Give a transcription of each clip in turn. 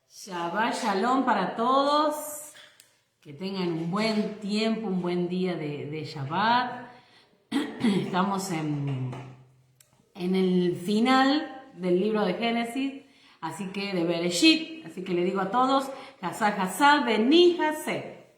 Shabbat Shalom para todos, que tengan un buen tiempo, un buen día de Shabbat. Estamos en el final del libro de Génesis, así que de Bereshit, así que le digo a todos, Hazá, Bení, Hazé.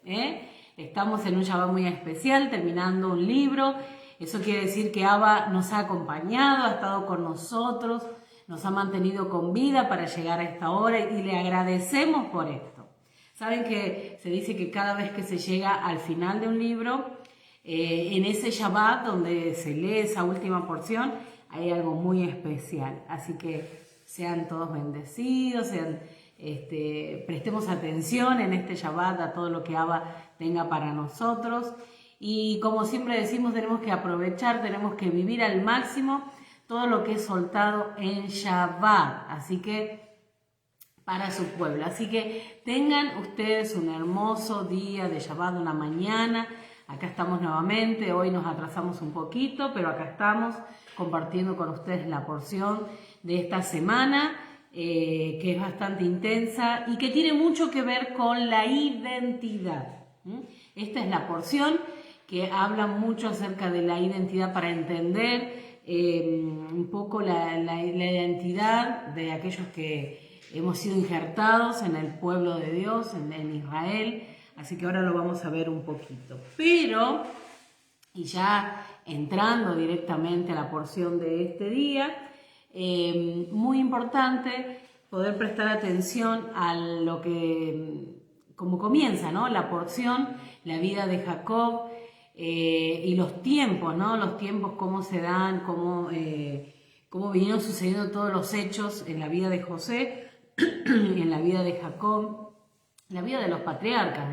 Estamos en un Shabbat muy especial, terminando un libro. Eso quiere decir que Abba nos ha acompañado, ha estado con nosotros, nos ha mantenido con vida para llegar a esta hora y le agradecemos por esto. Saben que se dice que cada vez que se llega al final de un libro, en ese Shabbat donde se lee esa última porción, hay algo muy especial. Así que sean todos bendecidos, prestemos atención en este Shabbat a todo lo que Abba tenga para nosotros. Y como siempre decimos, tenemos que aprovechar, tenemos que vivir al máximo todo lo que es soltado en Shabbat, así que para su pueblo. Así que tengan ustedes un hermoso día de Shabbat, una mañana. Acá estamos nuevamente, hoy nos atrasamos un poquito, pero acá estamos compartiendo con ustedes la porción de esta semana, que es bastante intensa y que tiene mucho que ver con la identidad. Esta es la porción que habla mucho acerca de la identidad para entender un poco la identidad de aquellos que hemos sido injertados en el pueblo de Dios, en Israel. Así que ahora lo vamos a ver un poquito. Pero, y ya entrando directamente a la porción de este día, muy importante poder prestar atención a lo que, como comienza, ¿no? La porción, la vida de Jacob, y los tiempos, ¿no? Los tiempos, cómo se dan, cómo vinieron sucediendo todos los hechos en la vida de José, en la vida de Jacob, la vida de los patriarcas,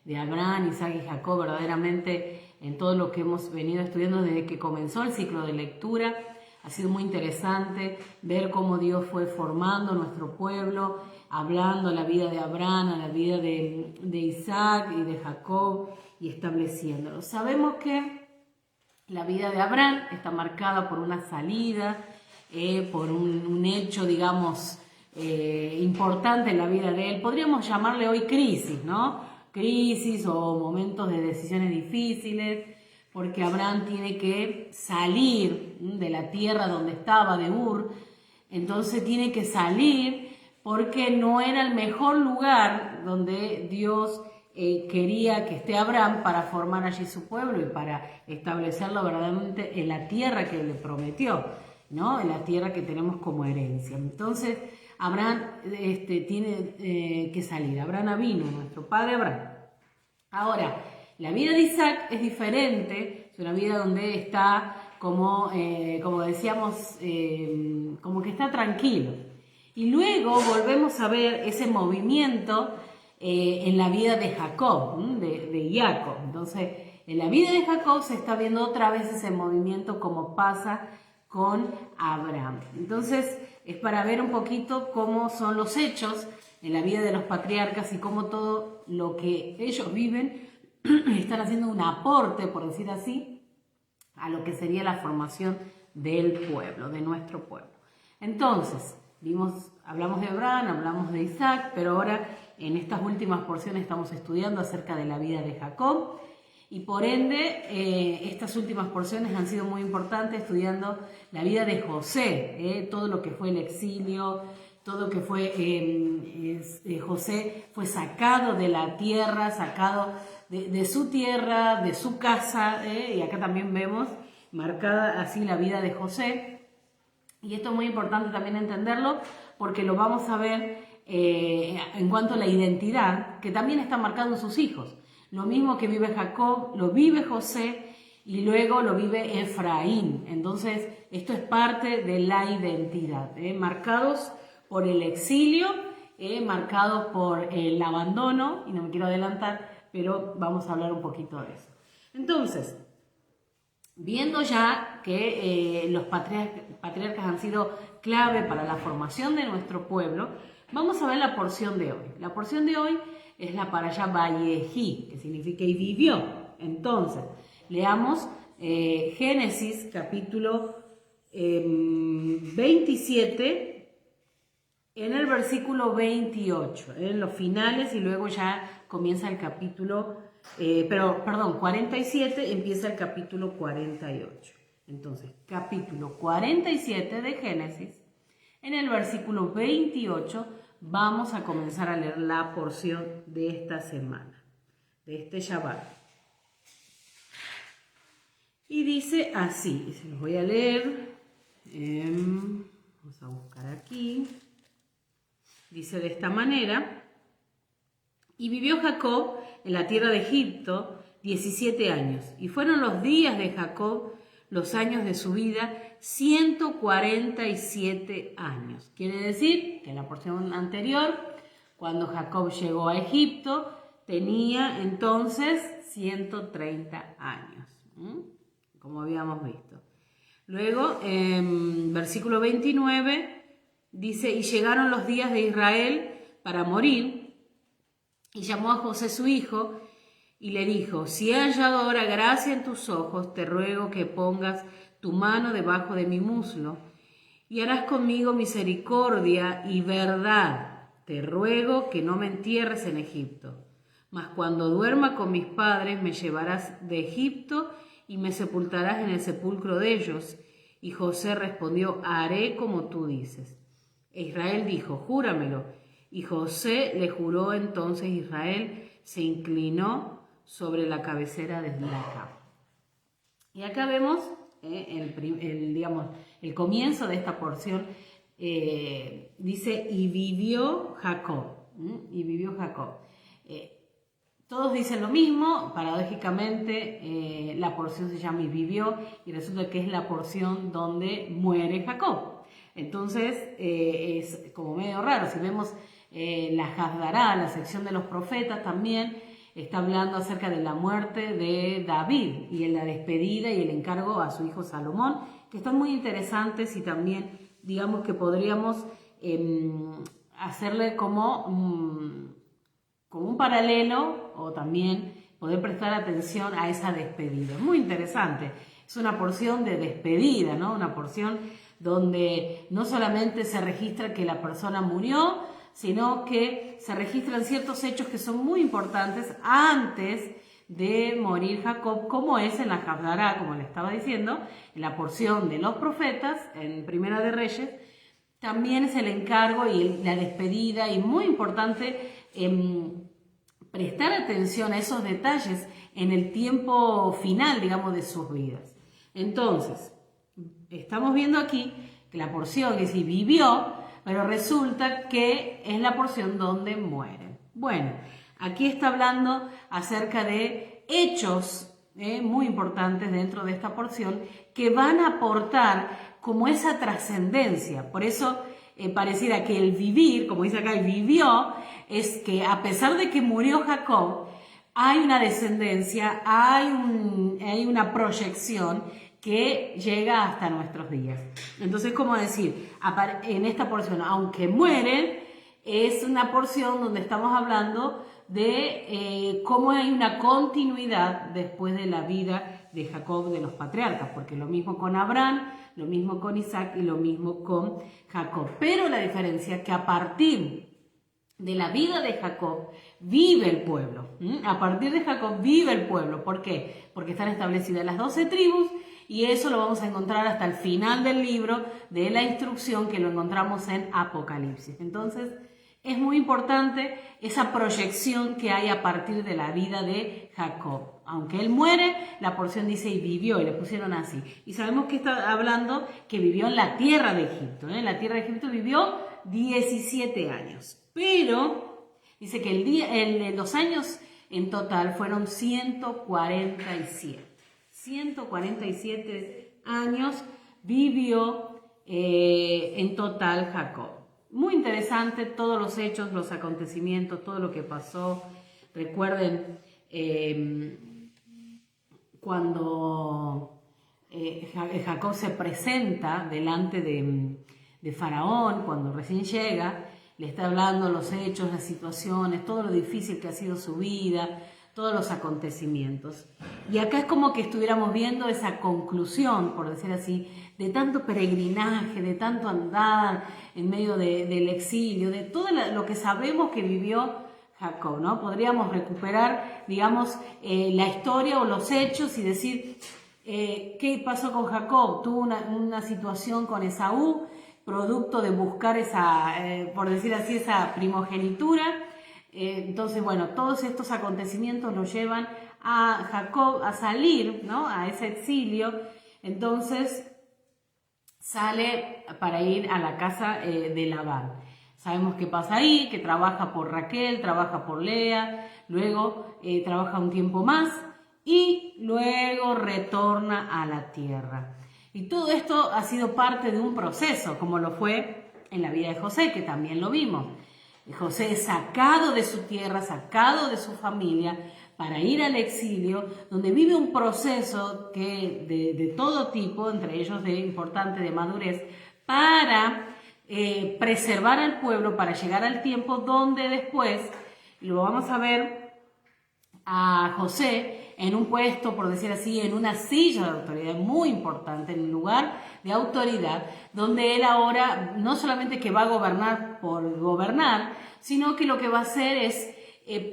de Abraham, Isaac y Jacob, verdaderamente en todo lo que hemos venido estudiando desde que comenzó el ciclo de lectura. Ha sido muy interesante ver cómo Dios fue formando nuestro pueblo, hablando a la vida de Abraham, a la vida de Isaac y de Jacob, y estableciéndolo. Sabemos que la vida de Abraham está marcada por una salida, por un hecho, digamos, importante en la vida de él. Podríamos llamarle hoy crisis, ¿no? Crisis o momentos de decisiones difíciles, porque Abraham tiene que salir de la tierra donde estaba, de Ur. Entonces tiene que salir porque no era el mejor lugar donde Dios quería que esté Abraham para formar allí su pueblo y para establecerlo verdaderamente en la tierra que le prometió, ¿no? En la tierra que tenemos como herencia. Entonces Abraham tiene que salir. Abraham vino, nuestro padre Abraham. Ahora, la vida de Isaac es diferente, es una vida donde está como decíamos, como que está tranquilo. Y luego volvemos a ver ese movimiento en la vida de Jacob, de Jacob. Entonces, en la vida de Jacob se está viendo otra vez ese movimiento como pasa con Abraham. Entonces, es para ver un poquito cómo son los hechos en la vida de los patriarcas y cómo todo lo que ellos viven están haciendo un aporte, por decir así, a lo que sería la formación del pueblo, de nuestro pueblo. Entonces, hablamos de Abraham, hablamos de Isaac, pero ahora en estas últimas porciones estamos estudiando acerca de la vida de Jacob y por ende estas últimas porciones han sido muy importantes estudiando la vida de José, todo lo que fue el exilio, todo que fue José fue sacado de la tierra, sacado de su tierra, de su casa, y acá también vemos marcada así la vida de José. Y esto es muy importante también entenderlo porque lo vamos a ver en cuanto a la identidad, que también está marcado en sus hijos. Lo mismo que vive Jacob, lo vive José y luego lo vive Efraín. Entonces, esto es parte de la identidad, marcados por el exilio, marcados por el abandono, y no me quiero adelantar, pero vamos a hablar un poquito de eso. Entonces, viendo ya que los patriarcas han sido clave para la formación de nuestro pueblo, vamos a ver la porción de hoy. La porción de hoy es la parashá Vayehi, que significa y vivió. Entonces, leamos Génesis capítulo 27 en el versículo 28, en los finales, y luego ya comienza el capítulo, 47, empieza el capítulo 48. Entonces, capítulo 47 de Génesis, en el versículo 28, vamos a comenzar a leer la porción de esta semana, de este Shabbat. Y dice así, y se los voy a leer, vamos a buscar aquí. Dice de esta manera: y vivió Jacob en la tierra de Egipto 17 años, y fueron los días de Jacob, los años de su vida, 147 años. Quiere decir que en la porción anterior, cuando Jacob llegó a Egipto, tenía entonces 130 años, como habíamos visto. Luego, en versículo 29, dice: y llegaron los días de Israel para morir, y llamó a José su hijo, y le dijo: si he hallado ahora gracia en tus ojos, te ruego que pongas tu mano debajo de mi muslo, y harás conmigo misericordia y verdad. Te ruego que no me entierres en Egipto, mas cuando duerma con mis padres me llevarás de Egipto y me sepultarás en el sepulcro de ellos. Y José respondió: haré como tú dices. E Israel dijo: júramelo. Y José le juró. Entonces Israel se inclinó sobre la cabecera de la cama. Y acá vemos el comienzo de esta porción. Dice: y vivió Jacob. Y vivió Jacob. Todos dicen lo mismo, paradójicamente la porción se llama y vivió, y resulta que es la porción donde muere Jacob. Entonces es como medio raro. Si vemos la Hasdará, la sección de los profetas, también está hablando acerca de la muerte de David y en la despedida y el encargo a su hijo Salomón, que están muy interesantes, y también digamos que podríamos hacerle como un paralelo, o también poder prestar atención a esa despedida. Muy interesante. Es una porción de despedida, ¿no? Una porción donde no solamente se registra que la persona murió, sino que se registran ciertos hechos que son muy importantes antes de morir Jacob, como es en la Hasdará, como le estaba diciendo, en la porción de los profetas, en Primera de Reyes. También es el encargo y la despedida, y muy importante prestar atención a esos detalles en el tiempo final, digamos, de sus vidas. Entonces, estamos viendo aquí que la porción es y vivió, pero resulta que es la porción donde mueren. Bueno, aquí está hablando acerca de hechos muy importantes dentro de esta porción que van a aportar como esa trascendencia. Por eso pareciera que el vivir, como dice acá, el vivió, es que a pesar de que murió Jacob, hay una descendencia, hay una proyección que llega hasta nuestros días. Entonces, como decir, en esta porción, aunque mueren, es una porción donde estamos hablando de cómo hay una continuidad después de la vida de Jacob, de los patriarcas, porque lo mismo con Abraham, lo mismo con Isaac y lo mismo con Jacob. Pero la diferencia es que a partir de la vida de Jacob vive el pueblo. A partir de Jacob vive el pueblo. ¿Por qué? Porque están establecidas las 12 tribus, y eso lo vamos a encontrar hasta el final del libro de la instrucción, que lo encontramos en Apocalipsis. Entonces, es muy importante esa proyección que hay a partir de la vida de Jacob. Aunque él muere, la porción dice y vivió, y le pusieron así. Y sabemos que está hablando que vivió en la tierra de Egipto. En la tierra de Egipto vivió 17 años. Pero dice que los años en total fueron 147. 147 años vivió en total Jacob. Muy interesante todos los hechos, los acontecimientos, todo lo que pasó. Recuerden cuando Jacob se presenta delante de Faraón, cuando recién llega, le está hablando los hechos, las situaciones, todo lo difícil que ha sido su vida, todos los acontecimientos. Y acá es como que estuviéramos viendo esa conclusión, por decir así, de tanto peregrinaje, de tanto andar en medio del exilio, de todo lo que sabemos que vivió Jacob, ¿no? Podríamos recuperar, digamos, la historia o los hechos y decir, ¿qué pasó con Jacob? Tuvo una situación con Esaú, producto de buscar esa, por decir así, esa primogenitura. Entonces, bueno, todos estos acontecimientos lo llevan a Jacob a salir, ¿no? A ese exilio. Entonces, sale para ir a la casa de Labán. Sabemos qué pasa ahí, que trabaja por Raquel, trabaja por Lea, luego trabaja un tiempo más y luego retorna a la tierra. Y todo esto ha sido parte de un proceso, como lo fue en la vida de José, que también lo vimos. José es sacado de su tierra, sacado de su familia, para ir al exilio, donde vive un proceso de todo tipo, entre ellos importante de madurez, para preservar al pueblo, para llegar al tiempo donde después, lo vamos a ver a José en un puesto, por decir así, en una silla de autoridad muy importante, en un lugar de autoridad, donde él ahora no solamente que va a gobernar por gobernar, sino que lo que va a hacer es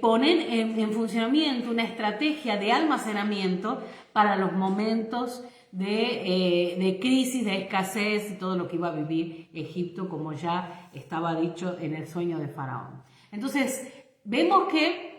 poner en funcionamiento una estrategia de almacenamiento para los momentos de crisis, de escasez y todo lo que iba a vivir Egipto, como ya estaba dicho en el sueño de Faraón. Entonces, vemos que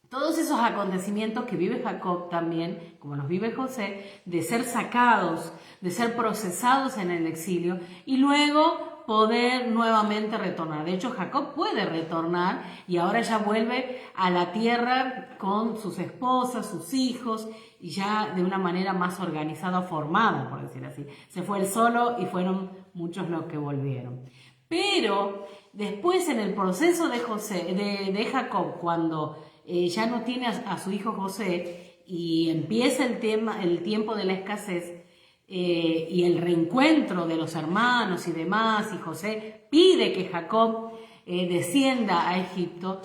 todos esos acontecimientos que vive Jacob también, como los vive José, de ser sacados, de ser procesados en el exilio y luego poder nuevamente retornar. De hecho, Jacob puede retornar y ahora ya vuelve a la tierra con sus esposas, sus hijos y ya de una manera más organizada, formada, por decir así. Se fue él solo y fueron muchos los que volvieron. Pero después en el proceso de Jacob, cuando ya no tiene a su hijo José y empieza el tiempo de la escasez y el reencuentro de los hermanos y demás, y José pide que Jacob descienda a Egipto,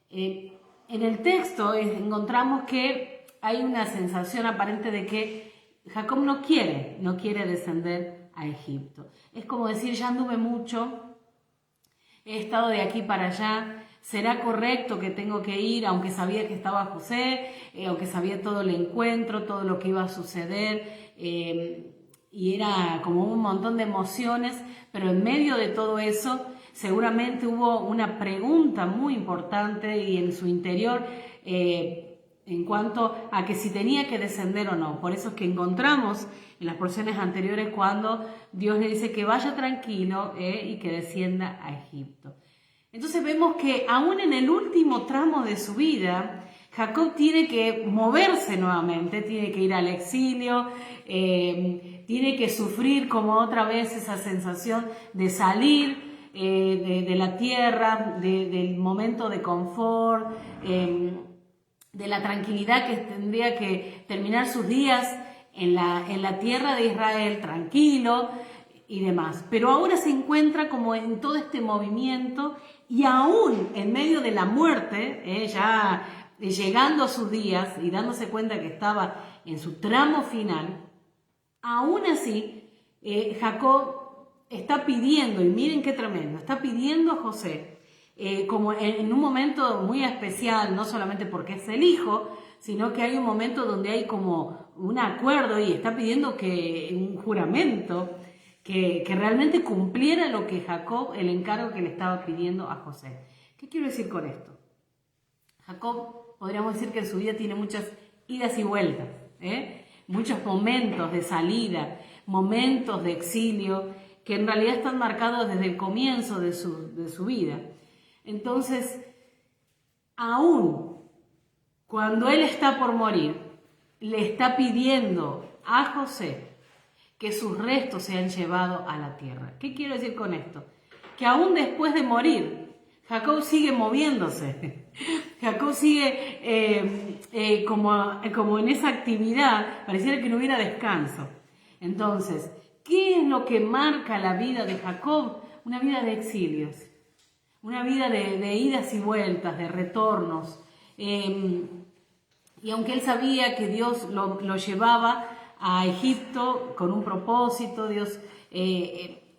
en el texto encontramos que hay una sensación aparente de que Jacob no quiere descender a Egipto. Es como decir, ya anduve mucho, he estado de aquí para allá, ¿será correcto que tengo que ir, aunque sabía que estaba José, aunque sabía todo el encuentro, todo lo que iba a suceder? Y era como un montón de emociones, pero en medio de todo eso seguramente hubo una pregunta muy importante y en su interior en cuanto a que si tenía que descender o no. Por eso es que encontramos en las porciones anteriores cuando Dios le dice que vaya tranquilo y que descienda a Egipto. Entonces vemos que aún en el último tramo de su vida, Jacob tiene que moverse nuevamente, tiene que ir al exilio, tiene que sufrir como otra vez esa sensación de salir de la tierra, del momento de confort, de la tranquilidad que tendría que terminar sus días en la tierra de Israel, tranquilo y demás. Pero ahora se encuentra como en todo este movimiento y aún en medio de la muerte, ya llegando a sus días y dándose cuenta que estaba en su tramo final, aún así Jacob está pidiendo, y miren qué tremendo, está pidiendo a José, como en un momento muy especial, no solamente porque es el hijo, sino que hay un momento donde hay como un acuerdo y está pidiendo que un juramento, que realmente cumpliera lo que Jacob, el encargo que le estaba pidiendo a José. ¿Qué quiero decir con esto? Jacob, podríamos decir que en su vida tiene muchas idas y vueltas, muchos momentos de salida, momentos de exilio, que en realidad están marcados desde el comienzo de su vida. Entonces, aún cuando él está por morir, le está pidiendo a José que sus restos sean llevados a la tierra. ¿Qué quiero decir con esto? Que aún después de morir, Jacob sigue moviéndose. Jacob sigue como en esa actividad, pareciera que no hubiera descanso. Entonces, ¿qué es lo que marca la vida de Jacob? Una vida de exilios, una vida de idas y vueltas, de retornos, Y aunque él sabía que Dios lo llevaba a Egipto con un propósito, Dios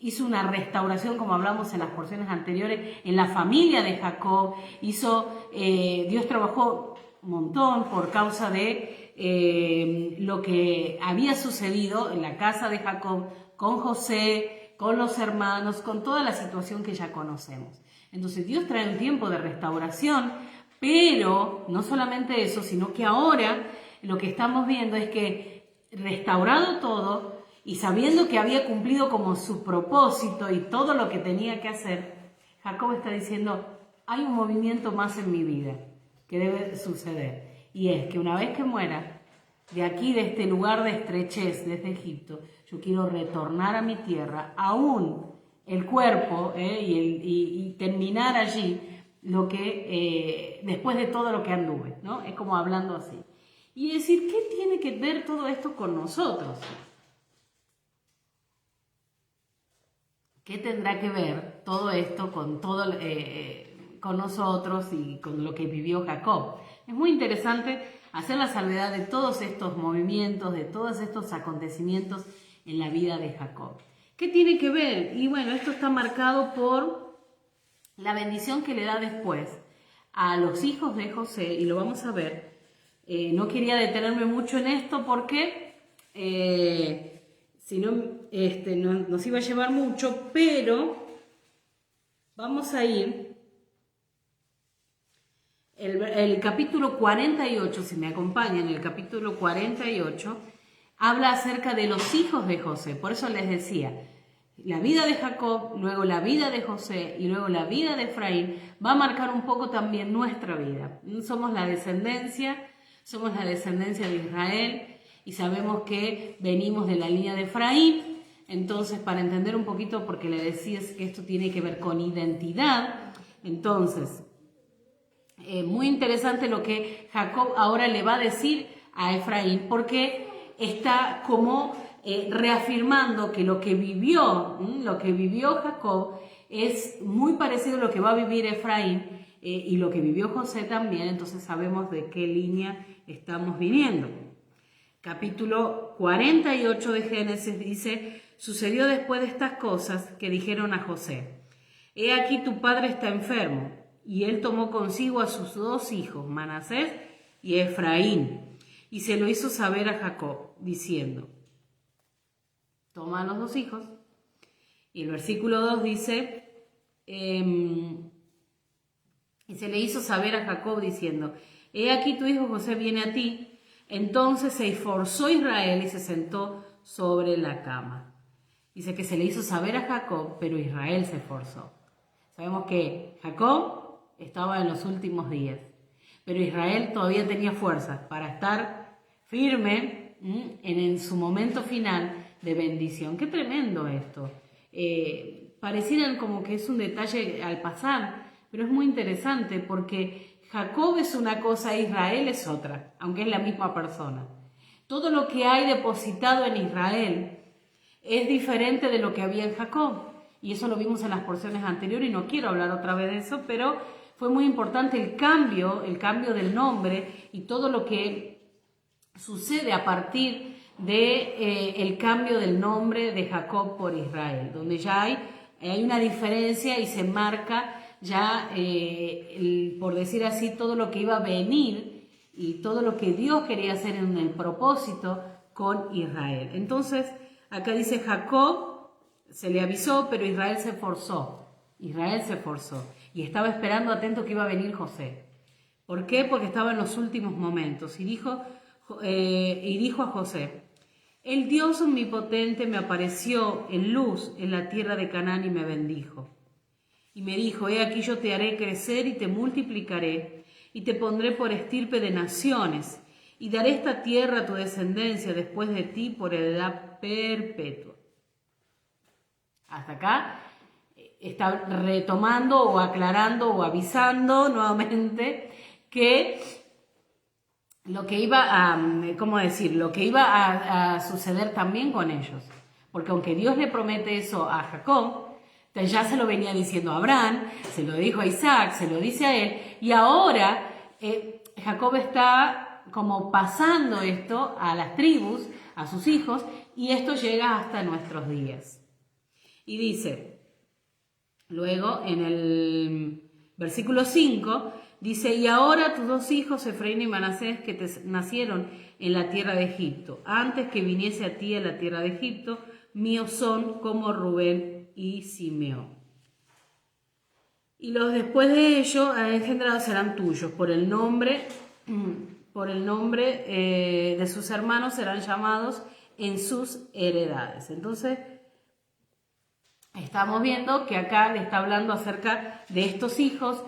hizo una restauración, como hablamos en las porciones anteriores, en la familia de Jacob. Dios trabajó un montón por causa de lo que había sucedido en la casa de Jacob con José, con los hermanos, con toda la situación que ya conocemos. Entonces Dios trae un tiempo de restauración, pero no solamente eso, sino que ahora lo que estamos viendo es que restaurado todo y sabiendo que había cumplido como su propósito y todo lo que tenía que hacer, Jacob está diciendo, hay un movimiento más en mi vida que debe suceder. Y es que una vez que muera, de aquí, de este lugar de estrechez, desde Egipto, yo quiero retornar a mi tierra, aún el cuerpo, y terminar allí lo que después de todo lo que anduve, ¿no? Es como hablando así. Y decir, ¿qué tiene que ver todo esto con nosotros? ¿Qué tendrá que ver todo esto con con nosotros y con lo que vivió Jacob? Es muy interesante hacer la salvedad de todos estos movimientos, de todos estos acontecimientos en la vida de Jacob. ¿Qué tiene que ver? Y bueno, esto está marcado por la bendición que le da después a los hijos de José, y lo vamos a ver. No quería detenerme mucho en esto porque si no, nos iba a llevar mucho, pero vamos a ir. El capítulo 48, si me acompañan, el capítulo 48 habla acerca de los hijos de José. Por eso les decía, la vida de Jacob, luego la vida de José y luego la vida de Efraín va a marcar un poco también nuestra vida. Somos la descendencia de Israel y sabemos que venimos de la línea de Efraín. Entonces, para entender un poquito, porque le decías que esto tiene que ver con identidad, entonces, muy interesante lo que Jacob ahora le va a decir a Efraín, porque está como reafirmando que lo que vivió Jacob es muy parecido a lo que va a vivir Efraín y lo que vivió José también. Entonces sabemos de qué línea estamos viniendo. Capítulo 48 de Génesis dice: sucedió después de estas cosas que dijeron a José: he aquí tu padre está enfermo. Y él tomó consigo a sus dos hijos, Manasés y Efraín, y se lo hizo saber a Jacob, diciendo: toma a los dos hijos. Y el versículo 2 dice: y se le hizo saber a Jacob, diciendo: he aquí tu hijo José viene a ti. Entonces se esforzó Israel y se sentó sobre la cama. Dice que se le hizo saber a Jacob, pero Israel se esforzó. Sabemos que Jacob estaba en los últimos días, pero Israel todavía tenía fuerzas para estar firme en su momento final de bendición. Qué tremendo esto. Parecieran como que es un detalle al pasar, pero es muy interesante porque Jacob es una cosa, Israel es otra, aunque es la misma persona. Todo lo que hay depositado en Israel es diferente de lo que había en Jacob, y eso lo vimos en las porciones anteriores y no quiero hablar otra vez de eso, pero fue muy importante el cambio del nombre y todo lo que sucede a partir de el cambio del nombre de Jacob por Israel, donde ya hay una diferencia y se marca ya, por decir así, todo lo que iba a venir y todo lo que Dios quería hacer en el propósito con Israel. Entonces, acá dice Jacob se le avisó, pero Israel se esforzó. Israel se esforzó y estaba esperando atento que iba a venir José. ¿Por qué? Porque estaba en los últimos momentos. Y dijo a José: el Dios omnipotente me apareció en luz en la tierra de Canaán y me bendijo. Y me dijo: he aquí yo te haré crecer y te multiplicaré y te pondré por estirpe de naciones y daré esta tierra a tu descendencia después de ti por heredad perpetua. Hasta acá está retomando o aclarando o avisando nuevamente que lo que iba a suceder también con ellos. Porque aunque Dios le promete eso a Jacob, ya se lo venía diciendo a Abraham, se lo dijo a Isaac, se lo dice a él, y ahora Jacob está como pasando esto a las tribus, a sus hijos, y esto llega hasta nuestros días. Y dice, luego en el versículo 5, dice, y ahora tus dos hijos, Efraín y Manasés, que te nacieron en la tierra de Egipto, antes que viniese a ti a la tierra de Egipto, míos son como Rubén y Simeón. Y los después de ello engendrados serán tuyos, por el nombre de sus hermanos serán llamados en sus heredades. Entonces, estamos viendo que acá le está hablando acerca de estos hijos.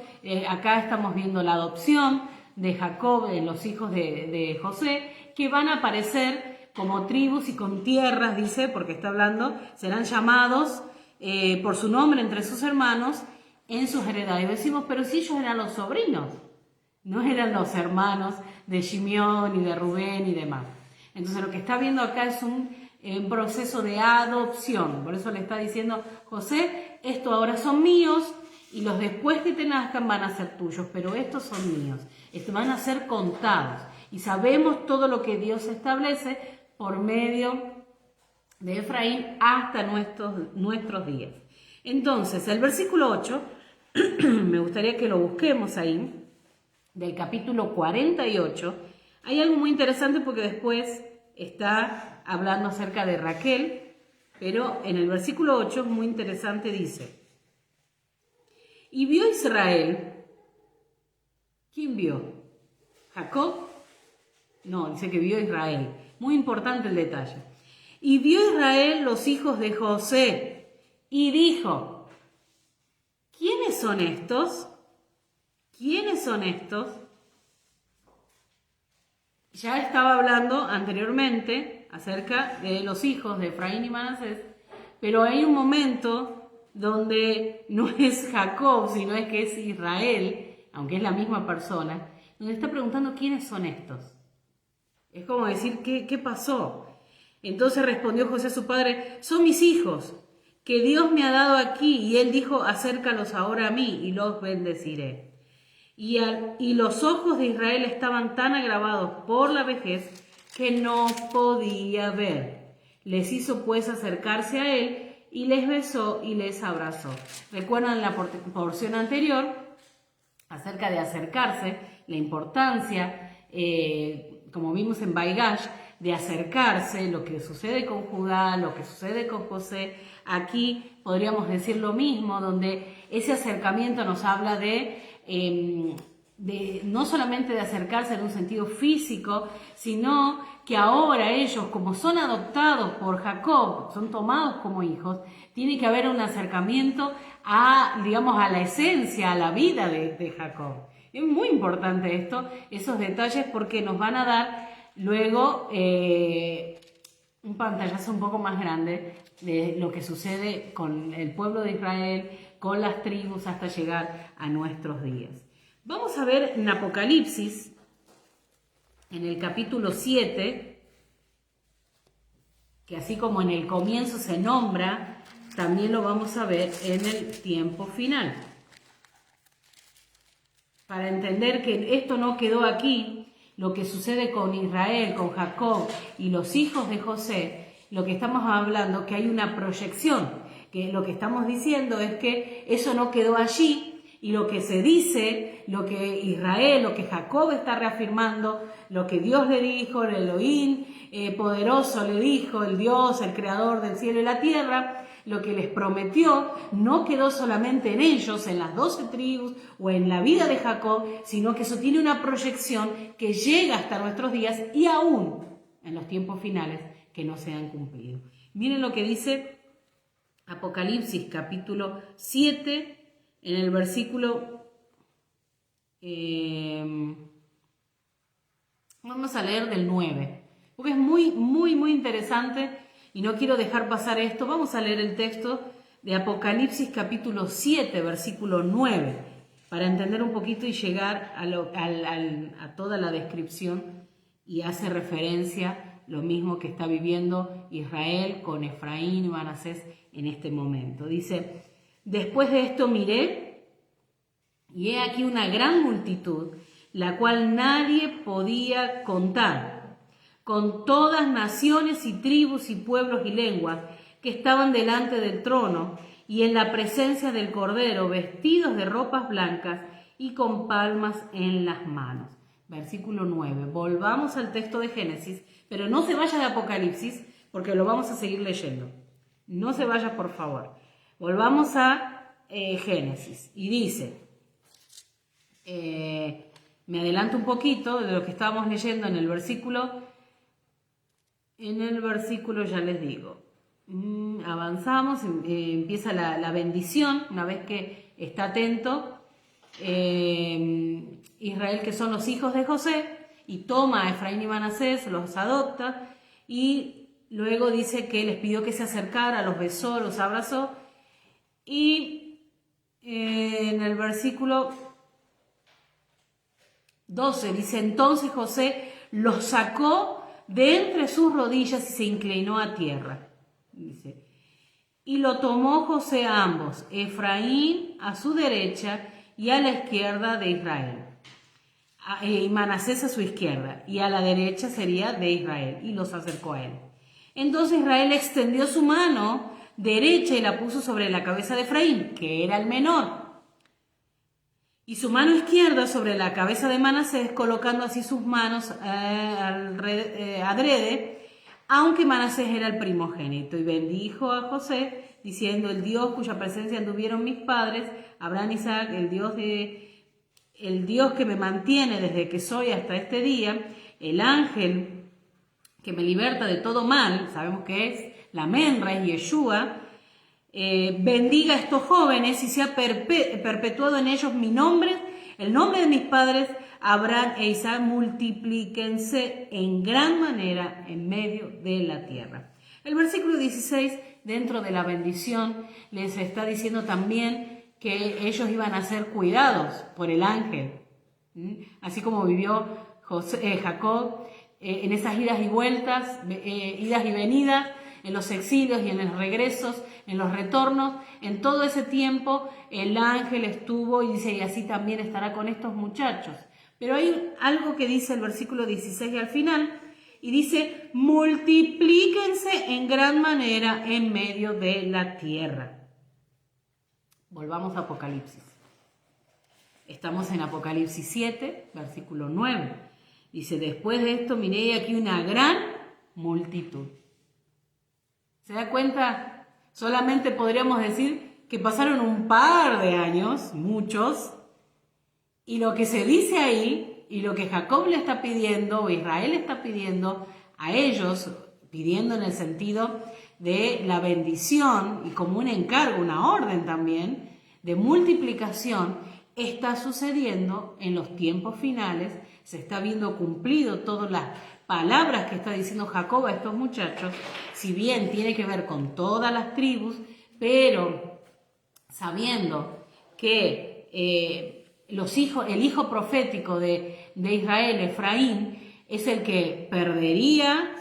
Acá estamos viendo la adopción de Jacob, los hijos de José, que van a aparecer como tribus y con tierras, dice, porque está hablando, serán llamados por su nombre entre sus hermanos en sus heredades. Y decimos, pero si ellos eran los sobrinos, no eran los hermanos de Simeón y de Rubén y demás. Entonces lo que está viendo acá es un proceso de adopción. Por eso le está diciendo, José, estos ahora son míos y los después que te nazcan van a ser tuyos, pero estos son míos. Estos van a ser contados. Y sabemos todo lo que Dios establece por medio de Efraín hasta nuestros días. Entonces, el versículo 8, me gustaría que lo busquemos ahí, del capítulo 48, hay algo muy interesante porque después está hablando acerca de Raquel, pero en el versículo 8 es muy interesante, dice, y vio Israel, ¿quién vio? ¿Jacob? No, dice que vio Israel, muy importante el detalle, y vio Israel los hijos de José, y dijo, ¿quiénes son estos? ¿Quiénes son estos? Ya estaba hablando anteriormente acerca de los hijos de Efraín y Manasés, pero hay un momento donde no es Jacob, sino es que es Israel, aunque es la misma persona, donde está preguntando quiénes son estos. Es como decir, ¿qué pasó? Entonces respondió José a su padre, son mis hijos, que Dios me ha dado aquí, y él dijo, acércalos ahora a mí y los bendeciré. Y los ojos de Israel estaban tan agravados por la vejez que no podía ver. Les hizo pues acercarse a él y les besó y les abrazó. Recuerdan la porción anterior acerca de acercarse, la importancia, como vimos en Baigash, de acercarse, lo que sucede con Judá, lo que sucede con José. Aquí podríamos decir lo mismo, donde ese acercamiento nos habla de no solamente de acercarse en un sentido físico, sino que ahora ellos, como son adoptados por Jacob, son tomados como hijos, tiene que haber un acercamiento a, digamos, a la esencia, a la vida de Jacob. Es muy importante esto, esos detalles, porque nos van a dar luego un pantallazo un poco más grande de lo que sucede con el pueblo de Israel, con las tribus, hasta llegar a nuestros días. Vamos a ver en Apocalipsis, en el capítulo 7, que así como en el comienzo se nombra, también lo vamos a ver en el tiempo final. Para entender que esto no quedó aquí, lo que sucede con Israel, con Jacob y los hijos de José, lo que estamos hablando, que hay una proyección, que lo que estamos diciendo es que eso no quedó allí, y lo que se dice, lo que Israel, lo que Jacob está reafirmando, lo que Dios le dijo, el Elohim poderoso le dijo, el Dios, el creador del cielo y la tierra, lo que les prometió no quedó solamente en ellos, en las 12 tribus o en la vida de Jacob, sino que eso tiene una proyección que llega hasta nuestros días y aún en los tiempos finales que no se han cumplido. Miren lo que dice Apocalipsis capítulo 7, en el versículo, vamos a leer del 9, porque es muy, muy, muy interesante y no quiero dejar pasar esto. Vamos a leer el texto de Apocalipsis capítulo 7, versículo 9, para entender un poquito y llegar a toda la descripción, y hace referencia lo mismo que está viviendo Israel con Efraín y Manasés en este momento. Dice, después de esto miré, y he aquí una gran multitud la cual nadie podía contar, con todas naciones y tribus y pueblos y lenguas que estaban delante del trono y en la presencia del Cordero, vestidos de ropas blancas y con palmas en las manos. Versículo 9. Volvamos al texto de Génesis, pero no se vaya de Apocalipsis porque lo vamos a seguir leyendo. No se vaya, por favor. Volvamos a Génesis y dice, me adelanto un poquito de lo que estábamos leyendo en el versículo ya les digo. Avanzamos, empieza la bendición, una vez que está atento Israel, que son los hijos de José, y toma a Efraín y Manasés, los adopta, y luego dice que les pidió que se acercara, los besó, los abrazó, y en el versículo 12 dice, entonces José los sacó de entre sus rodillas y se inclinó a tierra. Dice, y lo tomó José a ambos, Efraín a su derecha y a la izquierda de Israel, y Manasés a su izquierda, y a la derecha sería de Israel, y los acercó a él. Entonces Israel extendió su mano derecha y la puso sobre la cabeza de Efraín, que era el menor, y su mano izquierda sobre la cabeza de Manasés, colocando así sus manos adrede, aunque Manasés era el primogénito, y bendijo a José, diciendo, el Dios cuya presencia anduvieron mis padres, Abraham y Isaac, el Dios que me mantiene desde que soy hasta este día, el ángel que me liberta de todo mal, sabemos que es la Menra, es Yeshua, bendiga a estos jóvenes y sea perpetuado en ellos mi nombre, el nombre de mis padres, Abraham e Isaac, multiplíquense en gran manera en medio de la tierra. El versículo 16, dentro de la bendición, les está diciendo también que ellos iban a ser cuidados por el ángel, así como vivió Jacob en esas idas y vueltas, idas y venidas, en los exilios y en los regresos, en los retornos, en todo ese tiempo el ángel estuvo y dice, y así también estará con estos muchachos. Pero hay algo que dice el versículo 16 al final, y dice, multiplíquense en gran manera en medio de la tierra. Volvamos a Apocalipsis. Estamos en Apocalipsis 7, versículo 9. Dice, después de esto miré aquí una gran multitud. ¿Se da cuenta? Solamente podríamos decir que pasaron un par de años, muchos, y lo que se dice ahí, y lo que Jacob le está pidiendo, o Israel está pidiendo a ellos, pidiendo en el sentido de la bendición, y como un encargo, una orden también, de multiplicación, está sucediendo en los tiempos finales, se está viendo cumplido todas las palabras que está diciendo Jacob a estos muchachos, si bien tiene que ver con todas las tribus, pero sabiendo que el hijo profético de Israel, Efraín, es el que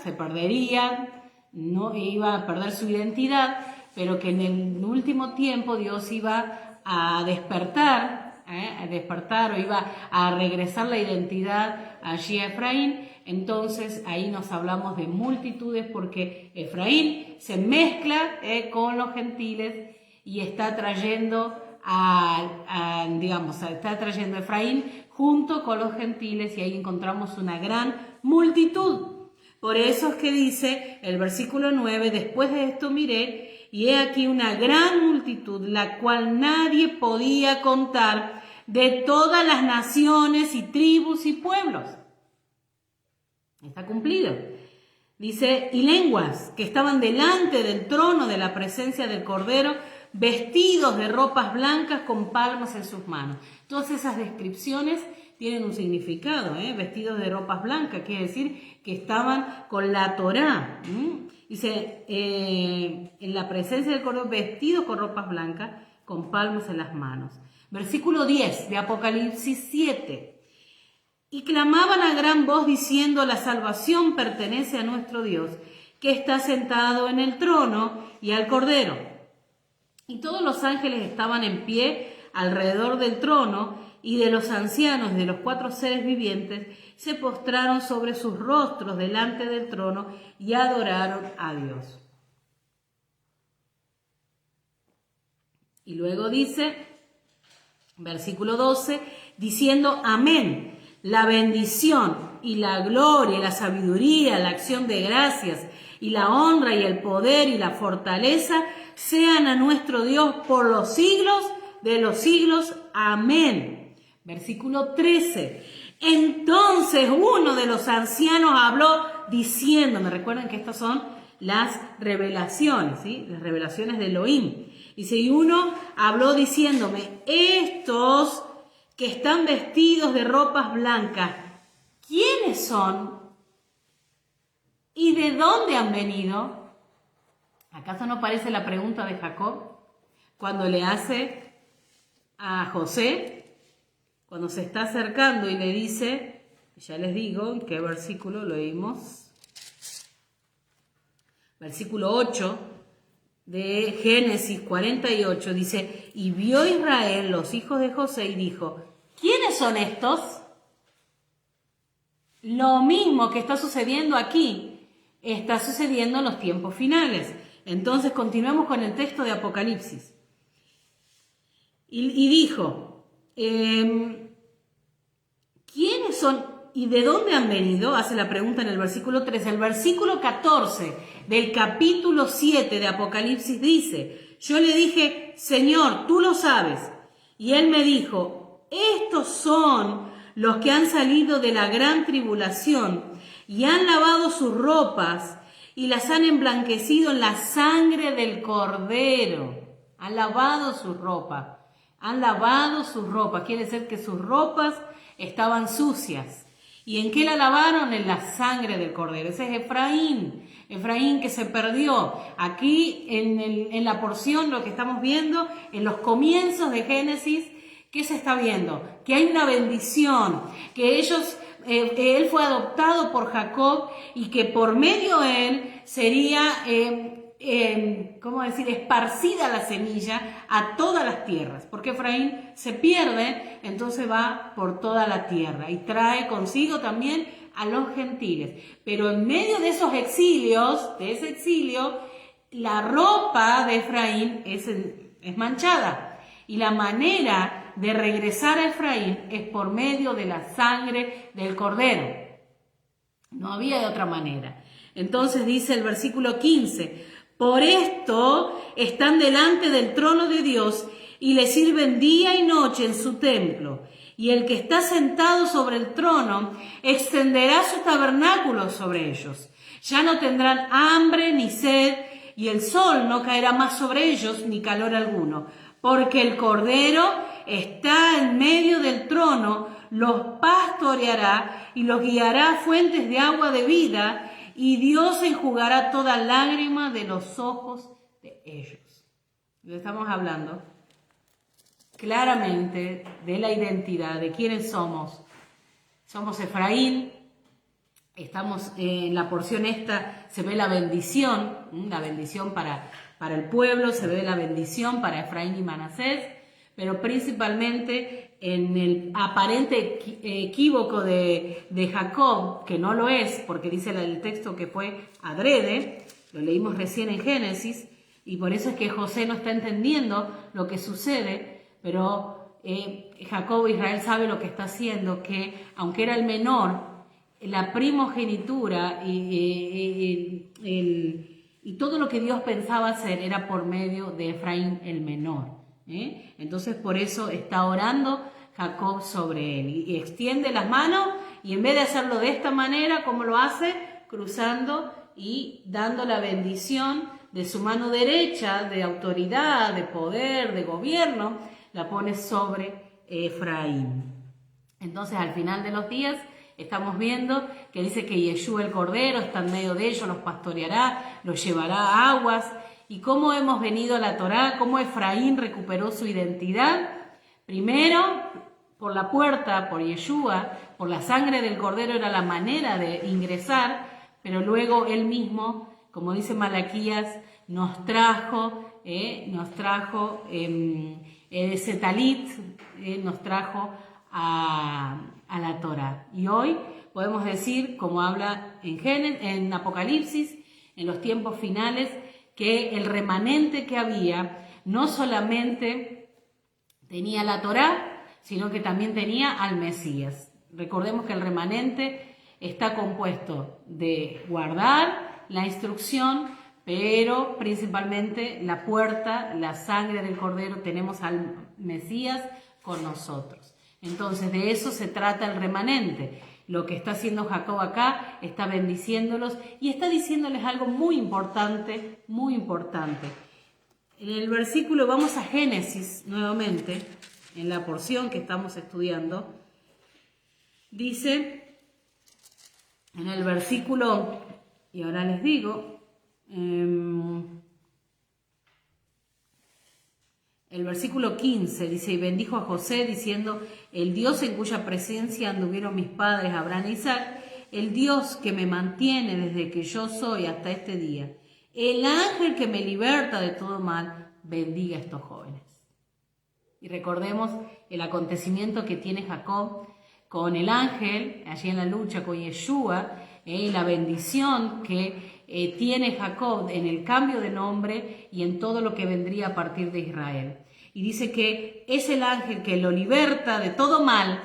se perdería, no iba a perder su identidad, pero que en el último tiempo Dios iba a despertar o iba a regresar la identidad allí a Efraín. Entonces ahí nos hablamos de multitudes porque Efraín se mezcla con los gentiles y está trayendo está trayendo a Efraín junto con los gentiles, y ahí encontramos una gran multitud. Por eso es que dice el versículo 9, después de esto miré, y he aquí una gran multitud, la cual nadie podía contar, de todas las naciones y tribus y pueblos. Está cumplido. Dice, y lenguas que estaban delante del trono de la presencia del Cordero, vestidos de ropas blancas con palmas en sus manos. Todas esas descripciones tienen un significado, vestidos de ropas blancas, quiere decir que estaban con la Torá. Dice, en la presencia del Cordero, vestidos con ropas blancas, con palmas en las manos. Versículo 10 de Apocalipsis 7. Y clamaban a gran voz diciendo, la salvación pertenece a nuestro Dios, que está sentado en el trono y al Cordero. Y todos los ángeles estaban en pie alrededor del trono y de los ancianos de los 4 seres vivientes se postraron sobre sus rostros delante del trono y adoraron a Dios. Y luego dice, versículo 12, diciendo amén, la bendición y la gloria y la sabiduría, la acción de gracias y la honra y el poder y la fortaleza sean a nuestro Dios por los siglos de los siglos. Amén. Versículo 13. Entonces uno de los ancianos habló diciendo, me recuerdan que estas son las revelaciones, ¿sí? Las revelaciones de Elohim. Dice, y uno habló diciéndome, estos que están vestidos de ropas blancas, ¿quiénes son? ¿Y de dónde han venido? ¿Acaso no parece la pregunta de Jacob cuando le hace a José, cuando se está acercando y le dice, ya les digo en qué versículo lo leímos, versículo 8 de Génesis 48, dice, y vio Israel los hijos de José y dijo, ¿quiénes son estos? Lo mismo que está sucediendo aquí, está sucediendo en los tiempos finales. Entonces continuamos con el texto de Apocalipsis. Y dijo, ¿quiénes son y de dónde han venido? Hace la pregunta en el versículo 13. El versículo 14 del capítulo 7 de Apocalipsis dice, yo le dije, Señor, tú lo sabes. Y él me dijo, estos son los que han salido de la gran tribulación y han lavado sus ropas y las han emblanquecido en la sangre del Cordero. Han lavado sus ropas. Han lavado sus ropas. Quiere decir que sus ropas estaban sucias. ¿Y en qué la lavaron? En la sangre del Cordero. Ese es Efraín. Efraín que se perdió. Aquí en la porción, lo que estamos viendo, en los comienzos de Génesis, ¿qué se está viendo? Que hay una bendición, que él fue adoptado por Jacob y que por medio de él sería, esparcida la semilla a todas las tierras. Porque Efraín se pierde, entonces va por toda la tierra y trae consigo también a los gentiles. Pero en medio de esos exilios, de ese exilio, la ropa de Efraín es manchada. Y la manera de regresar a Efraín es por medio de la sangre del Cordero. No había de otra manera. Entonces dice el versículo 15, por esto están delante del trono de Dios y le sirven día y noche en su templo. Y el que está sentado sobre el trono extenderá su tabernáculo sobre ellos. Ya no tendrán hambre ni sed, y el sol no caerá más sobre ellos, ni calor alguno. Porque el Cordero está en medio del trono, los pastoreará y los guiará a fuentes de agua de vida, y Dios enjugará toda lágrima de los ojos de ellos. Estamos hablando claramente de la identidad, de quiénes somos. Somos Efraín, estamos en la porción esta, se ve la bendición para el pueblo, se ve la bendición para Efraín y Manasés, pero principalmente en el aparente equívoco de Jacob, que no lo es, porque dice el texto que fue adrede, lo leímos recién en Génesis, y por eso es que José no está entendiendo lo que sucede, pero Jacob, Israel sabe lo que está haciendo, que aunque era el menor, la primogenitura y todo lo que Dios pensaba hacer era por medio de Efraín el menor. Entonces por eso está orando Jacob sobre él y extiende las manos, y en vez de hacerlo de esta manera, ¿cómo lo hace? Cruzando y dando la bendición de su mano derecha, de autoridad, de poder, de gobierno, la pone sobre Efraín. Entonces al final de los días estamos viendo que dice que Yeshua el Cordero está en medio de ellos, los pastoreará, los llevará a aguas. Y cómo hemos venido a la Torá, cómo Efraín recuperó su identidad. Primero, por la puerta, por Yeshua, por la sangre del Cordero era la manera de ingresar, pero luego él mismo, como dice Malaquías, nos trajo ese talit, nos trajo a la Torá. Y hoy podemos decir, como habla en Apocalipsis, en los tiempos finales, que el remanente que había no solamente tenía la Torá, sino que también tenía al Mesías. Recordemos que el remanente está compuesto de guardar la instrucción, pero principalmente la puerta, la sangre del Cordero, tenemos al Mesías con nosotros. Entonces de eso se trata el remanente. Lo que está haciendo Jacob acá, está bendiciéndolos y está diciéndoles algo muy importante, muy importante. En el versículo, vamos a Génesis nuevamente, en la porción que estamos estudiando, dice en el versículo, y ahora les digo, el versículo 15 dice, y bendijo a José diciendo, el Dios en cuya presencia anduvieron mis padres Abraham e Isaac, el Dios que me mantiene desde que yo soy hasta este día, el ángel que me liberta de todo mal, bendiga a estos jóvenes. Y recordemos el acontecimiento que tiene Jacob con el ángel, allí en la lucha con Yeshua, y la bendición que tiene Jacob en el cambio de nombre y en todo lo que vendría a partir de Israel. Y dice que es el ángel que lo liberta de todo mal,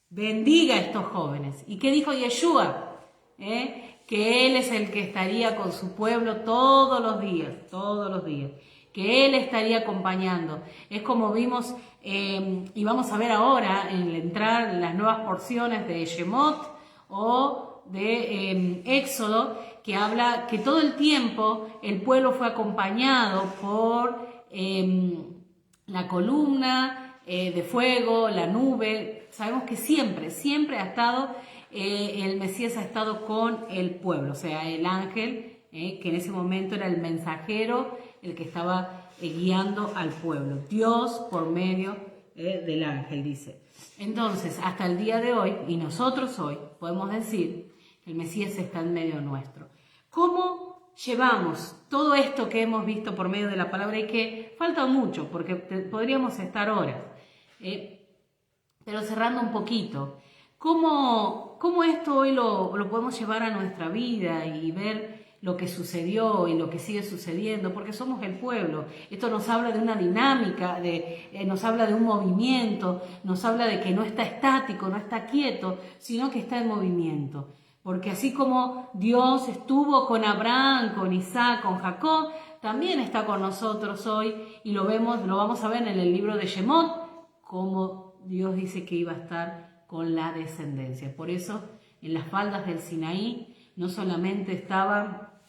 bendiga a estos jóvenes. ¿Y qué dijo Yeshua? Que Él es el que estaría con su pueblo todos los días, que Él estaría acompañando. Es como vimos, y vamos a ver ahora, en entrar en las nuevas porciones de Shemot o de Éxodo, que habla que todo el tiempo el pueblo fue acompañado por la columna de fuego, la nube. Sabemos que siempre ha estado, el Mesías ha estado con el pueblo, o sea, el ángel, que en ese momento era el mensajero, el que estaba guiando al pueblo. Dios por medio del ángel, dice. Entonces, hasta el día de hoy, y nosotros hoy, podemos decir que el Mesías está en medio nuestro. ¿Cómo llevamos todo esto que hemos visto por medio de la palabra? Y que falta mucho, porque podríamos estar horas, pero cerrando un poquito. ¿Cómo esto hoy lo podemos llevar a nuestra vida y ver lo que sucedió y lo que sigue sucediendo? Porque somos el pueblo. Esto nos habla de una dinámica, nos habla de un movimiento, nos habla de que no está estático, no está quieto, sino que está en movimiento. Porque así como Dios estuvo con Abraham, con Isaac, con Jacob, también está con nosotros hoy, y lo vamos a ver en el libro de Shemot, como Dios dice que iba a estar con la descendencia. Por eso, en las faldas del Sinaí, no solamente estaba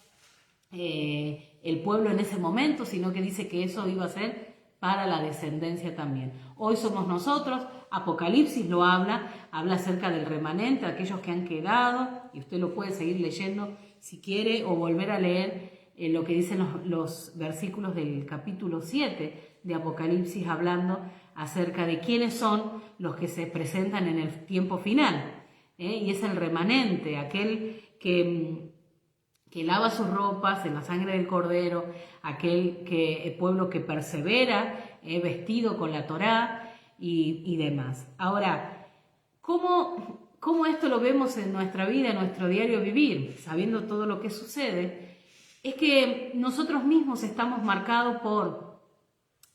el pueblo en ese momento, sino que dice que eso iba a ser para la descendencia también. Hoy somos nosotros. Apocalipsis lo habla acerca del remanente, aquellos que han quedado, y usted lo puede seguir leyendo si quiere, o volver a leer lo que dicen los versículos del capítulo 7 de Apocalipsis, hablando acerca de quiénes son los que se presentan en el tiempo final. Y es el remanente, aquel que lava sus ropas en la sangre del Cordero, el pueblo que persevera, vestido con la Torá y demás. Ahora, ¿cómo esto lo vemos en nuestra vida, en nuestro diario vivir, sabiendo todo lo que sucede? Es que nosotros mismos estamos marcados por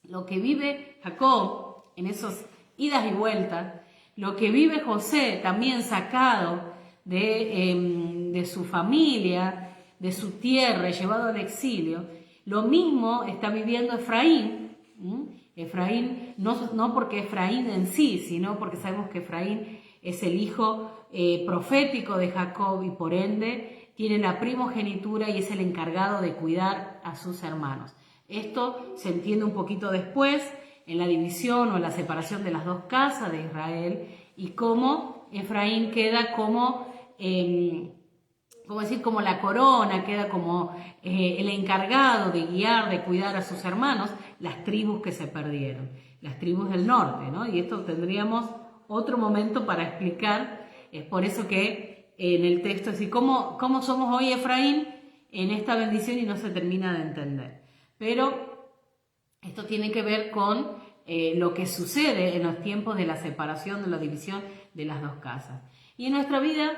lo que vive Jacob en esas idas y vueltas, lo que vive José también sacado de su familia, de su tierra, llevado al exilio. Lo mismo está viviendo Efraín. Efraín, no porque Efraín en sí, sino porque sabemos que Efraín es el hijo profético de Jacob y por ende tiene la primogenitura y es el encargado de cuidar a sus hermanos. Esto se entiende un poquito después en la división o la separación de las dos casas de Israel y cómo Efraín queda como la corona, queda como el encargado de guiar, de cuidar a sus hermanos, las tribus que se perdieron, las tribus del norte, ¿no? Y esto tendríamos otro momento para explicar, es por eso que en el texto es decir, ¿cómo somos hoy Efraín en esta bendición? Y no se termina de entender. Pero esto tiene que ver con lo que sucede en los tiempos de la separación, de la división de las dos casas. Y en nuestra vida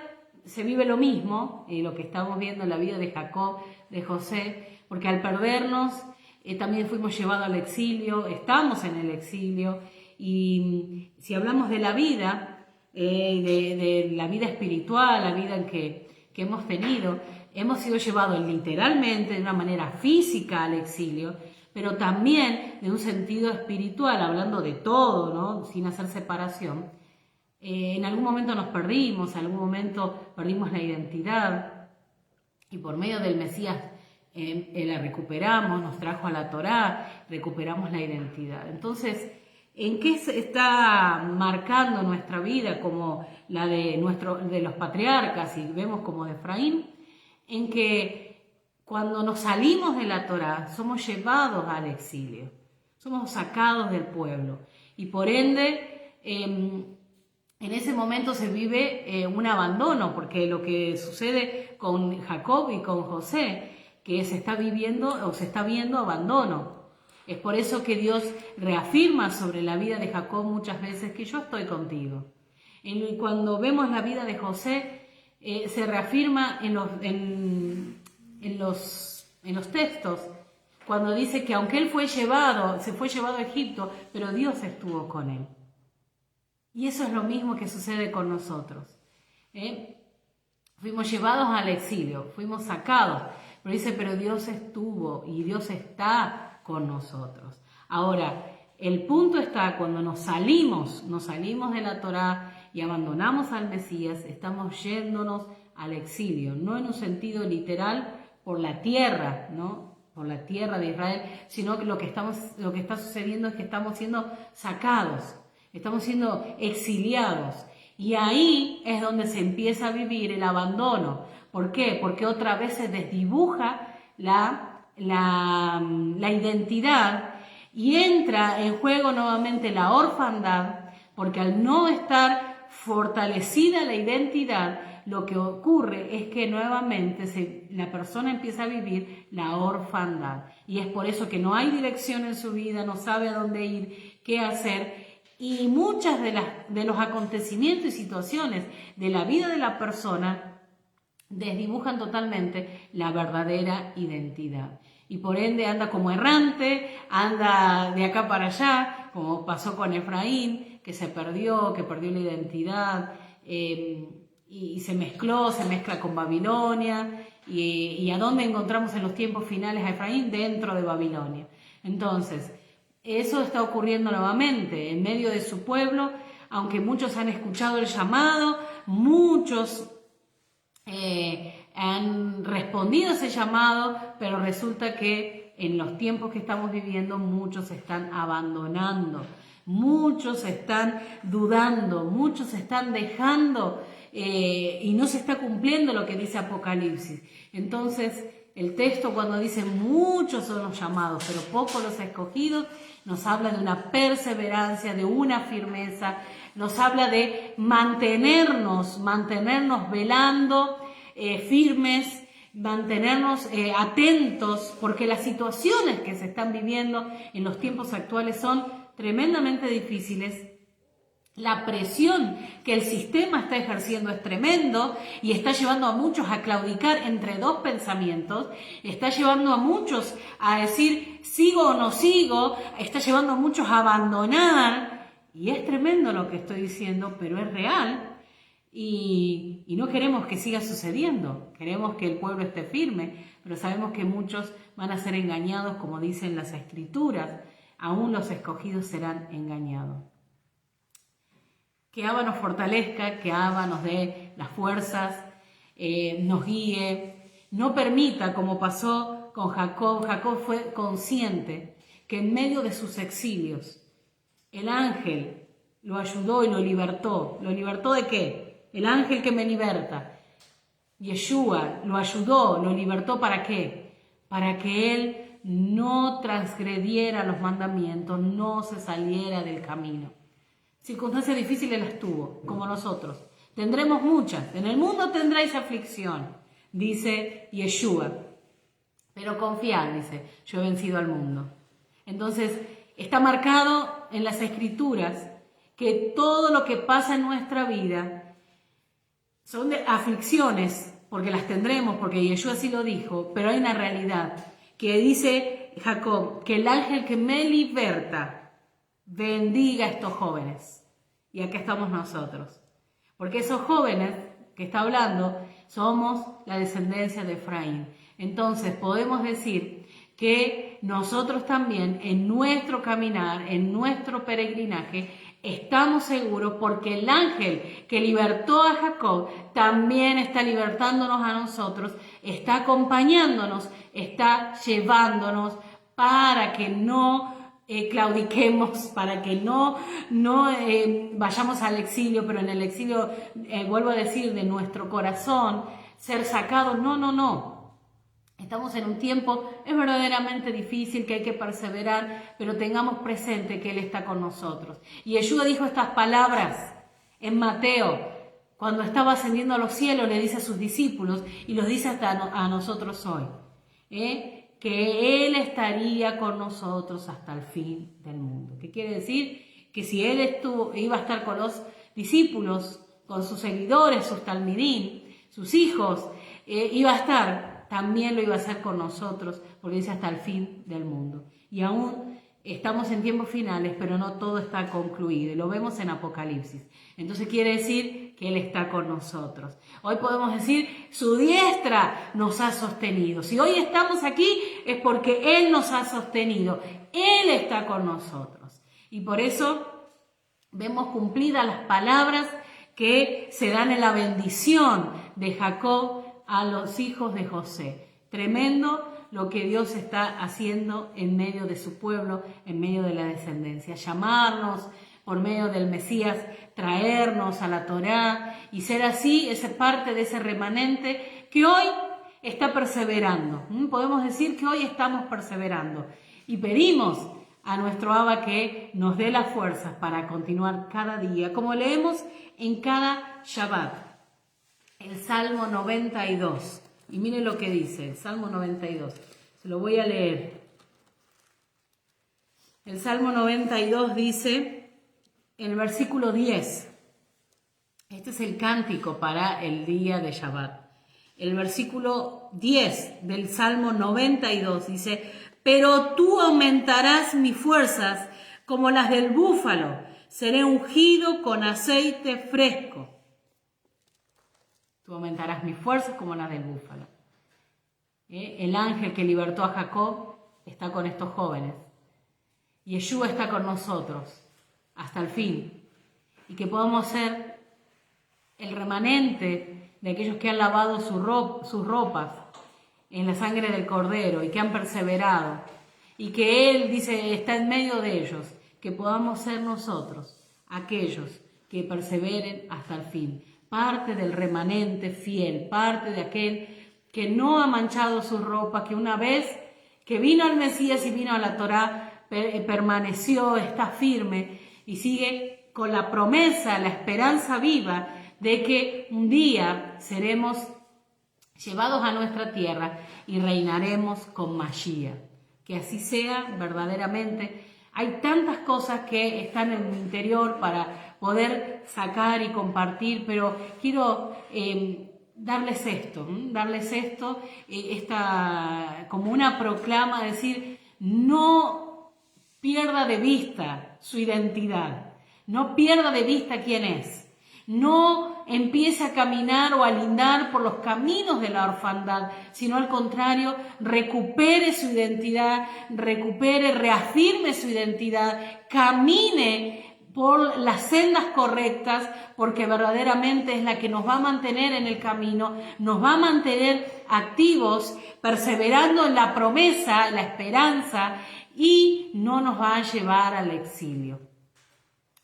se vive lo mismo, lo que estamos viendo en la vida de Jacob, de José, porque al perdernos también fuimos llevados al exilio, estamos en el exilio, y si hablamos de la vida, de la vida espiritual, la vida en que hemos tenido, hemos sido llevados literalmente de una manera física al exilio, pero también de un sentido espiritual, hablando de todo, ¿no? Sin hacer separación. En algún momento nos perdimos, en algún momento perdimos la identidad, y por medio del Mesías la recuperamos, nos trajo a la Torá, recuperamos la identidad. Entonces, ¿en qué se está marcando nuestra vida como la de los patriarcas, y vemos como de Efraín? En que cuando nos salimos de la Torá somos llevados al exilio, somos sacados del pueblo, y por ende en ese momento se vive un abandono, porque lo que sucede con Jacob y con José, que se está viviendo o se está viendo abandono. Es por eso que Dios reafirma sobre la vida de Jacob muchas veces que yo estoy contigo. Cuando vemos la vida de José, se reafirma en los textos, cuando dice que aunque él se fue llevado a Egipto, pero Dios estuvo con él. Y eso es lo mismo que sucede con nosotros. Fuimos llevados al exilio, fuimos sacados, pero dice, pero Dios estuvo y Dios está con nosotros. Ahora, el punto está cuando nos salimos de la Torá y abandonamos al Mesías, estamos yéndonos al exilio, no en un sentido literal por la tierra, ¿no? Por la tierra de Israel, sino que lo que está sucediendo es que estamos siendo sacados, estamos siendo exiliados. Y ahí es donde se empieza a vivir el abandono. ¿Por qué? Porque otra vez se desdibuja la identidad y entra en juego nuevamente la orfandad, porque al no estar fortalecida la identidad, lo que ocurre es que nuevamente la persona empieza a vivir la orfandad. Y es por eso que no hay dirección en su vida, no sabe a dónde ir, qué hacer. Y muchas de los acontecimientos y situaciones de la vida de la persona desdibujan totalmente la verdadera identidad. Y por ende anda como errante, anda de acá para allá, como pasó con Efraín, que perdió la identidad, y se mezcla con Babilonia. Y ¿a dónde encontramos en los tiempos finales a Efraín? Dentro de Babilonia. Entonces, eso está ocurriendo nuevamente en medio de su pueblo, aunque muchos han escuchado el llamado, muchos han respondido a ese llamado, pero resulta que en los tiempos que estamos viviendo muchos están abandonando, muchos están dudando, muchos están dejando y no se está cumpliendo lo que dice Apocalipsis. Entonces, el texto cuando dice muchos son los llamados, pero pocos los escogidos, nos habla de una perseverancia, de una firmeza, nos habla de mantenernos velando, firmes, mantenernos atentos, porque las situaciones que se están viviendo en los tiempos actuales son tremendamente difíciles. La presión que el sistema está ejerciendo es tremendo y está llevando a muchos a claudicar entre dos pensamientos, está llevando a muchos a decir sigo o no sigo, está llevando a muchos a abandonar, y es tremendo lo que estoy diciendo, pero es real. Y no queremos que siga sucediendo, queremos que el pueblo esté firme, pero sabemos que muchos van a ser engañados, como dicen las Escrituras, aún los escogidos serán engañados. Que Abba nos fortalezca, que Abba nos dé las fuerzas, nos guíe, no permita, como pasó con Jacob. Jacob fue consciente que en medio de sus exilios, el ángel lo ayudó y lo libertó. ¿Lo libertó de qué? El ángel que me liberta. Yeshua lo ayudó, lo libertó, ¿para qué? Para que él no transgrediera los mandamientos, no se saliera del camino. Circunstancias difíciles las tuvo, como nosotros. Tendremos muchas. En el mundo tendréis aflicción, dice Yeshua. Pero confiad, dice, yo he vencido al mundo. Entonces, está marcado en las Escrituras que todo lo que pasa en nuestra vida son de aflicciones, porque las tendremos, porque Yeshua así lo dijo, pero hay una realidad que dice Jacob, que el ángel que me liberta bendiga a estos jóvenes. Y acá estamos nosotros. Porque esos jóvenes que está hablando somos la descendencia de Efraín. Entonces podemos decir que nosotros también en nuestro caminar, en nuestro peregrinaje, estamos seguros porque el ángel que libertó a Jacob también está libertándonos a nosotros, está acompañándonos, está llevándonos para que no claudiquemos, para que no vayamos al exilio, pero en el exilio, vuelvo a decir, de nuestro corazón, ser sacados. No. Estamos en un tiempo, es verdaderamente difícil, que hay que perseverar, pero tengamos presente que Él está con nosotros. Y Yeshua dijo estas palabras en Mateo, cuando estaba ascendiendo a los cielos, le dice a sus discípulos, y los dice hasta a nosotros hoy, que Él estaría con nosotros hasta el fin del mundo. ¿Qué quiere decir? Que si Él iba a estar con los discípulos, con sus seguidores, sus talmidim, sus hijos, iba a estar, también lo iba a hacer con nosotros, porque dice hasta el fin del mundo. Y aún estamos en tiempos finales, pero no todo está concluido, y lo vemos en Apocalipsis. Entonces quiere decir que Él está con nosotros. Hoy podemos decir, su diestra nos ha sostenido. Si hoy estamos aquí es porque Él nos ha sostenido. Él está con nosotros. Y por eso vemos cumplidas las palabras que se dan en la bendición de Jacob a los hijos de José. Tremendo lo que Dios está haciendo en medio de su pueblo, en medio de la descendencia. Llamarnos por medio del Mesías, traernos a la Torá y ser así, esa parte de ese remanente que hoy está perseverando. Podemos decir que hoy estamos perseverando y pedimos a nuestro Abba que nos dé las fuerzas para continuar cada día, como leemos en cada Shabbat. El Salmo 92. Y miren lo que dice, el Salmo 92. Se lo voy a leer. El Salmo 92 dice, en el versículo 10. Este es el cántico para el día de Shabbat. El versículo 10 del Salmo 92 dice, pero tú aumentarás mis fuerzas como las del búfalo. Seré ungido con aceite fresco. Tú aumentarás mis fuerzas como las del búfalo. El ángel que libertó a Jacob está con estos jóvenes. Yeshua está con nosotros hasta el fin. Y que podamos ser el remanente de aquellos que han lavado sus ropas en la sangre del Cordero y que han perseverado. Y que Él dice, está en medio de ellos. Que podamos ser nosotros aquellos que perseveren hasta el fin. Parte del remanente fiel, parte de aquel que no ha manchado su ropa, que una vez que vino el Mesías y vino a la Torá, permaneció, está firme y sigue con la promesa, la esperanza viva de que un día seremos llevados a nuestra tierra y reinaremos con Mashiach. Que así sea verdaderamente. Hay tantas cosas que están en mi interior para poder sacar y compartir, pero quiero darles esto, como una proclama, decir, no pierda de vista su identidad, no pierda de vista quién es. No empiece a caminar o a lindar por los caminos de la orfandad, sino al contrario, recupere su identidad, reafirme su identidad, camine por las sendas correctas, porque verdaderamente es la que nos va a mantener en el camino, nos va a mantener activos, perseverando en la promesa, la esperanza, y no nos va a llevar al exilio.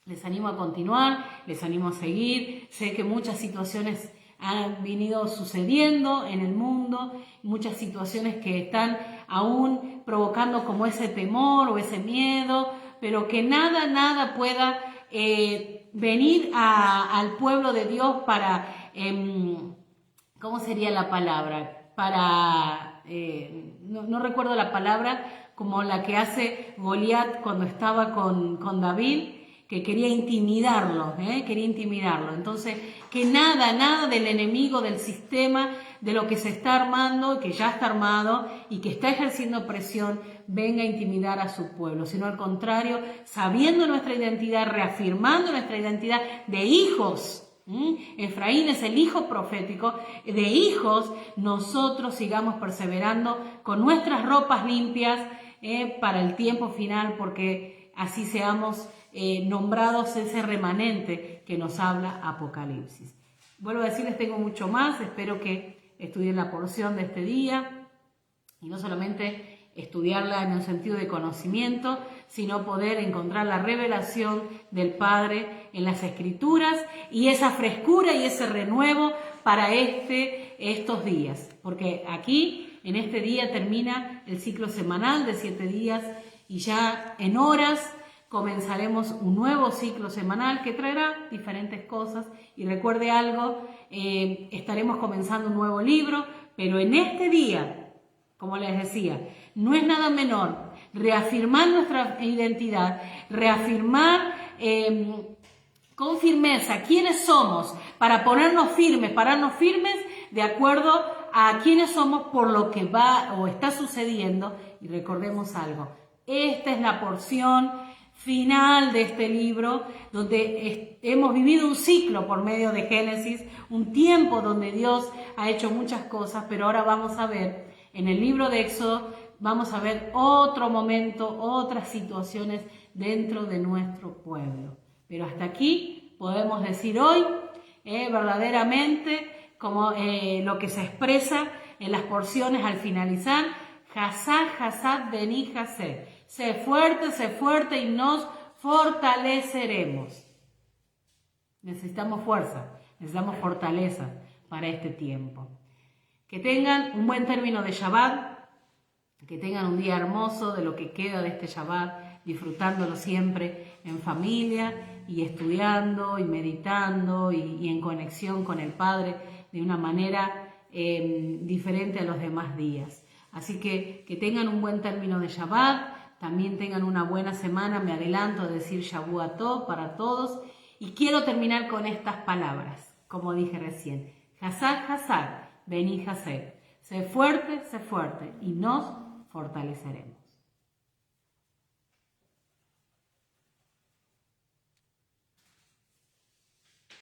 Les animo a continuar, les animo a seguir. Sé que muchas situaciones han venido sucediendo en el mundo, muchas situaciones que están aún provocando como ese temor o ese miedo, pero que nada pueda venir al pueblo de Dios para, ¿cómo sería la palabra? No recuerdo la palabra, como la que hace Goliat cuando estaba con David, que quería intimidarlo, quería intimidarlo. Entonces, que nada del enemigo, del sistema, de lo que se está armando, que ya está armado y que está ejerciendo presión, venga a intimidar a su pueblo, sino al contrario, sabiendo nuestra identidad, reafirmando nuestra identidad de hijos. Efraín es el hijo profético, de hijos, nosotros sigamos perseverando con nuestras ropas limpias para el tiempo final, porque así seamos nombrados ese remanente que nos habla Apocalipsis. Vuelvo a decirles, tengo mucho más, espero que estudien la porción de este día y no solamente estudiarla en el sentido de conocimiento, sino poder encontrar la revelación del Padre en las Escrituras y esa frescura y ese renuevo para estos días, porque aquí en este día termina el ciclo semanal de 7 días y ya en horas comenzaremos un nuevo ciclo semanal que traerá diferentes cosas. Y recuerde algo, estaremos comenzando un nuevo libro, pero en este día, como les decía, no es nada menor reafirmar nuestra identidad, reafirmar con firmeza quiénes somos, para pararnos firmes de acuerdo a quiénes somos por lo que va o está sucediendo. Y recordemos algo, esta es la porción final de este libro, donde hemos vivido un ciclo por medio de Génesis, un tiempo donde Dios ha hecho muchas cosas, pero ahora vamos a ver, en el libro de Éxodo, vamos a ver otro momento, otras situaciones dentro de nuestro pueblo. Pero hasta aquí podemos decir hoy, verdaderamente, como lo que se expresa en las porciones al finalizar, Hazad, Bení, Hased. Sé fuerte y nos fortaleceremos. Necesitamos fuerza, necesitamos fortaleza para este tiempo. Que tengan un buen término de Shabbat, que tengan un día hermoso de lo que queda de este Shabbat, disfrutándolo siempre en familia y estudiando y meditando y en conexión con el Padre de una manera diferente a los demás días. Así que tengan un buen término de Shabbat, también tengan una buena semana, me adelanto a decir Shavua Tov para todos y quiero terminar con estas palabras, como dije recién, Hazad, Bení, Hased, sé fuerte y nos fortaleceremos.